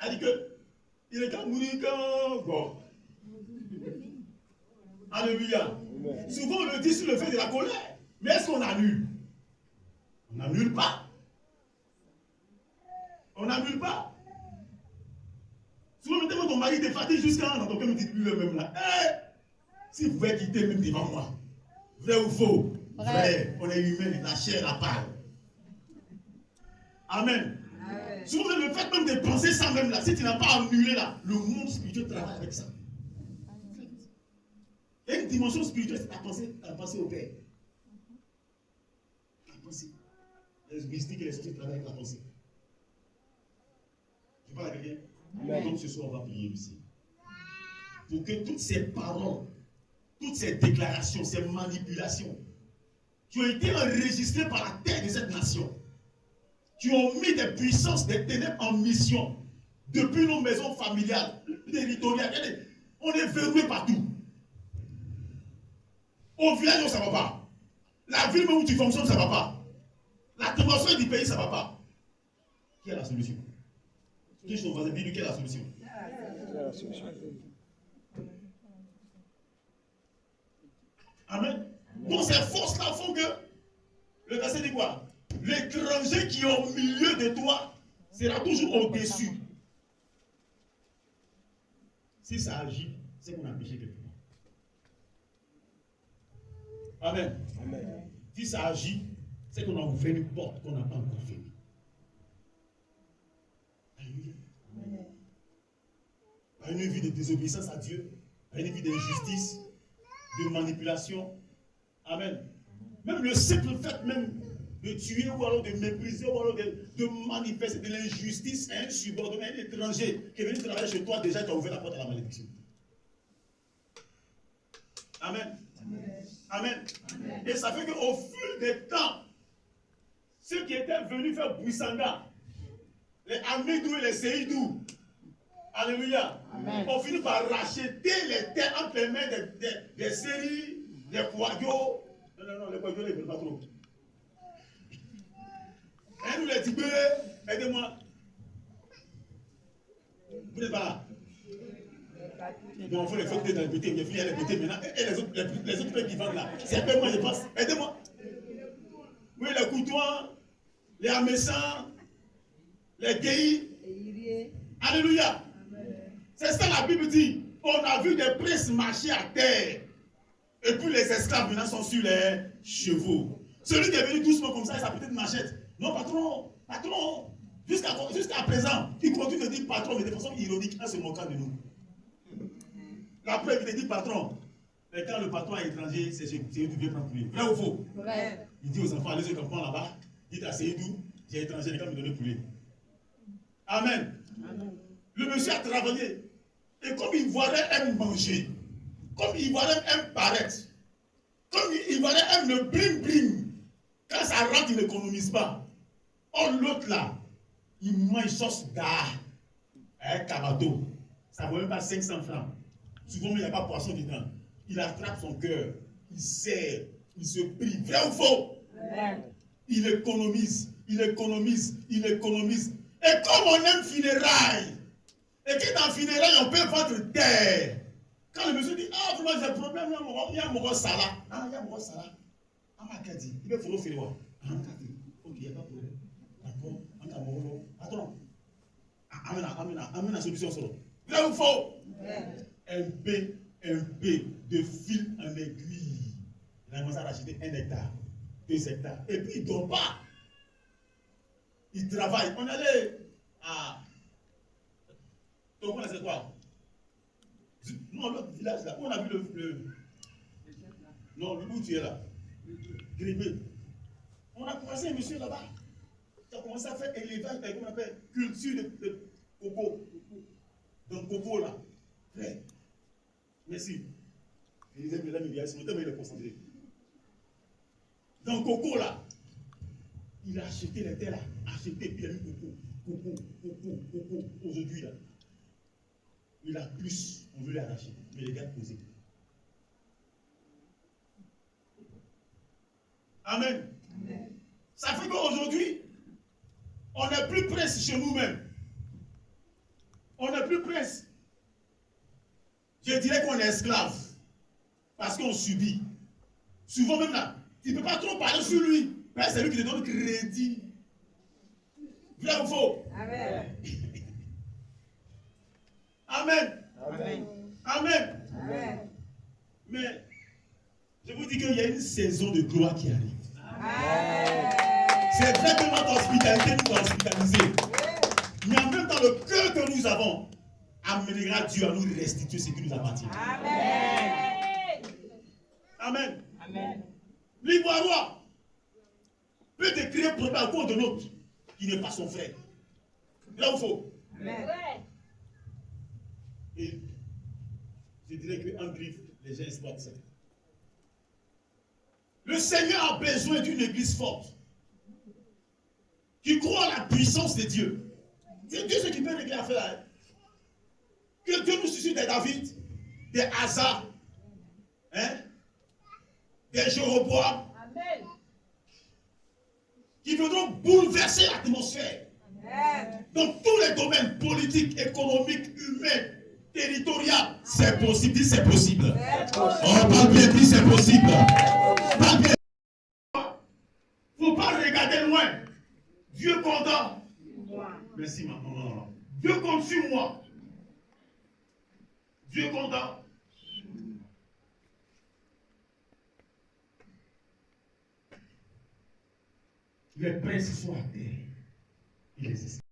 a dit que il est qu'à mourir quand bon. Alléluia. Souvent on le dit sur le fait de la colère. Mais est-ce qu'on annule? On n'annule pas. On n'annule pas. Souvent, mettez ton mari te fatigue jusqu'à dans ton cœur, me dit plus le même là. Si vous pouvez quitter même devant moi, vrai ou faux? Vrai. On est humain, la chair la parle. Amen. Souvent, le fait même de penser ça même là, si tu n'as pas annulé là, le monde spirituel travaille avec ça. Il y a une dimension spirituelle, c'est à penser au Père. La pensée. Les mystiques et les sorciers travaillent avec la pensée. Je parle à quelqu'un. Donc ce soir, on va prier aussi. Pour que toutes ces paroles, toutes ces déclarations, ces manipulations, qui ont été enregistrées par la terre de cette nation, qui ont mis des puissances, des ténèbres en mission, depuis nos maisons familiales, territoriales. On est verrouillé partout. Au village, ça ne va pas. La ville où tu fonctionnes, ça ne va pas. La dimension du pays, ça ne va pas. Qui est la solution? Qui est ton voisin? Dis-lui quelle est la solution? Amen. Donc ces forces-là font que le verset dit quoi? L'étranger qui est au milieu de toi sera toujours au-dessus. Si ça agit, c'est qu'on a péché quelque part. Amen. Amen. Si ça agit, c'est qu'on a ouvert une porte qu'on n'a pas encore fermée. À une vie de désobéissance à Dieu, à une vie d'injustice, de manipulation. Amen. Même le simple fait même de tuer ou alors de mépriser ou alors de manifester de l'injustice à un subordonné, un étranger qui est venu travailler chez toi, déjà tu as ouvert la porte à la malédiction. Amen. Amen. Amen. Et ça fait qu'au fil des temps, ceux qui étaient venus faire Bouissanga, les Amidou et les Seydou, alléluia, ont fini par racheter les terres entre les mains des séries, des Kouadio. Non, les Kouadio, ils ne veulent pas trop. Et nous les Tibé, aidez-moi. Vous n'êtes pas là. Non, il faut les faire dans le BT, il y a les BT maintenant. Et les autres qui vendent là, c'est un peu moi, je pense. Aidez-moi. Oui, les Coutouans, les Amessans, les Guéis. Alléluia. C'est ça la Bible dit. On a vu des princes marcher à terre. Et puis les esclaves maintenant sont sur les chevaux. Celui qui est venu doucement comme ça, il s'appelle une machette. Non, patron. Jusqu'à présent, il continue de dire patron, mais de façon ironique, en se moquant de nous. La preuve, il dit patron. Mais quand le patron est étranger, c'est eux qui viennent prendre poulet. Vrai ou faux? Vrai. Il dit aux enfants, allez au campement là-bas, dites à Seydou, j'ai étranger, les gars me donner poulet. Amen. Amen. Le monsieur a travaillé. Et comme il voyait aime manger, comme il voyait aime paraître, comme il voyait aime le bling-bling, quand ça rentre, il n'économise pas. Or, l'autre là, il mange sauce d'art, un cabato. Ça ne vaut même pas 500 francs. Souvent, il n'y a pas de poisson dedans. Il attrape son cœur, il serre, il se prie. Vrai ou faux? Il économise. Et comme on aime funérailles, et que dans funérailles, on peut vendre terre. Quand le monsieur dit, ah, vraiment, j'ai un problème, il y a mon sala. Ah, il y a mon sala. Ah, ma kadi, il va falloir faire quoi? Ah, ok, il n'y a pas de problème. D'accord, attends. Amène la solution solo. Vrai ou faux? Un P de fil en aiguille. Il a commencé à racheter 1 hectare, 2 hectares. Et puis il ne dort pas. Il travaille. On allait à. Donc, c'est quoi? Non, l'autre village là. On a vu le. Non, où tu es là? Gribé. On a commencé un monsieur là-bas. Tu as commencé à faire élevage, comment on appelle, culture de coco. Donc, coco là. Frère. Merci. Il disait, mesdames et messieurs, il est concentré. Dans Coco là, il a acheté les terres là, puis il a mis Coco, aujourd'hui là. Il a plus, on veut l'arracher, mais les gars posés. Amen. Amen. Ça fait qu'aujourd'hui, on n'est plus près chez nous-mêmes. On n'est plus prince. Je dirais qu'on est esclave. Parce qu'on subit. Souvent même là, tu ne peux pas trop parler sur lui. Mais c'est lui qui te donne crédit. Vrai ou faux? Amen. Amen. Amen. Amen. Amen. Mais je vous dis qu'il y a une saison de gloire qui arrive. Amen. C'est vrai que notre hospitalité nous a hospitalisés. Mais en même temps, le cœur que nous avons amènera Dieu à nous restituer ce qui nous appartient. Amen. Amen. Amen. L'Ivoirien peut te créer problème à cause de l'autre qui n'est pas son frère. Là où il faut. Amen. Et je dirais qu'en griffe, les gens exploitent ça. Le Seigneur a besoin d'une église forte qui croit à la puissance de Dieu. C'est Dieu ce qui peut régler l'affaire là. Que Dieu nous suscite des David, des Asa, hein, des Jéroboam, qui viendront bouleverser l'atmosphère dans tous les domaines politiques, économiques, humains, territoriaux. C'est possible, dis c'est possible. On parle bien, dis c'est possible. Il ne faut pas regarder loin. Dieu compte. Merci maman. Dieu compte sur moi. Dieu compte. Les princes sont à terre. Il les